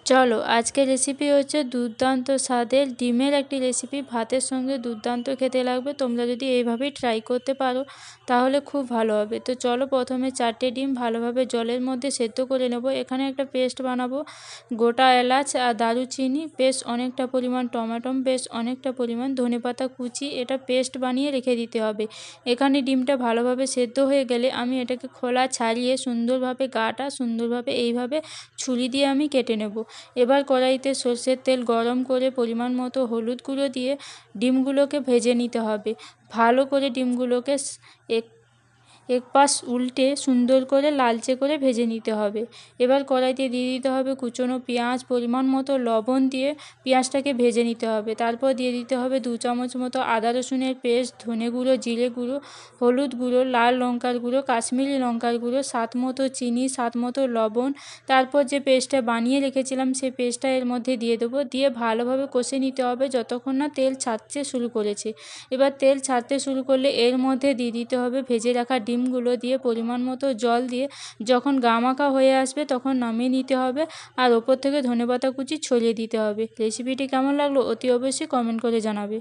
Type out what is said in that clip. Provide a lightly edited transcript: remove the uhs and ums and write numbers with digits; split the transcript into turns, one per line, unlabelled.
চলো আজকের রেসিপি হচ্ছে দুর্দান্ত স্বাদের ডিমের একটি রেসিপি। ভাতের সঙ্গে দুর্দান্ত খেতে লাগবে। তোমরা যদি এইভাবেই ট্রাই করতে পারো তাহলে খুব ভালো হবে। তো চলো প্রথমে 4টে ডিম ভালোভাবে জলের মধ্যে সেদ্ধ করে নেব। এখানে একটা পেস্ট বানাবো। গোটা এলাচ আর দারুচিনি, বেশ অনেকটা পরিমাণ টমেটো, বেশ অনেকটা পরিমাণ ধনেপাতা কুচি, এটা পেস্ট বানিয়ে রেখে দিতে হবে। এখানে ডিমটা ভালোভাবে সেদ্ধ হয়ে গেলে আমি এটাকে খোলা ছাড়িয়ে সুন্দরভাবে গাটা সুন্দরভাবে এইভাবে ছুরি দিয়ে আমি কেটে নেব। এবার কড়াইতে সর্ষের তেল গরম করে পরিমাণ মতো হলুদ গুঁড়ো দিয়ে ডিমগুলোকে ভেজে নিতে হবে। ভালো করে ডিমগুলোকে এক এক পাশ উল্টে সুন্দর করে লালচে করে ভেজে নিতে হবে। এবার কড়াইতে দিয়ে দিতে হবে কুচনো পেঁয়াজ, পরিমাণ মতো লবণ দিয়ে পেঁয়াজটাকে ভেজে নিতে হবে। তারপর দিয়ে দিতে হবে 2 চামচ মতো আদা রসুনের পেস্ট, ধনে গুঁড়ো, জিরে গুঁড়ো, হলুদ গুঁড়ো, লাল লঙ্কার গুঁড়ো, কাশ্মীরি লঙ্কার গুঁড়ো, স্বাদ মতো চিনি, স্বাদ মতো লবণ। তারপর যে পেস্টটা বানিয়ে রেখেছিলাম সেই পেস্টটা এর মধ্যে দিয়ে দেবো। দিয়ে ভালোভাবে কষে নিতে হবে যতক্ষণ না তেল ছাড়তে শুরু করেছে। এবার তেল ছাড়তে শুরু করলে এর মধ্যে দিয়ে দিতে হবে ভেজে রাখা ডিমগুলো, দিয়ে পরিমাণ মতো জল দিয়ে যখন গামাখা হয়ে আসবে তখন নামিয়ে নিতে হবে। আর ওপর থেকে ধনেপাতা কুচি ছড়িয়ে দিতে হবে। রেসিপিটি কেমন লাগলো অতি অবশ্যই কমেন্ট করে জানাবে।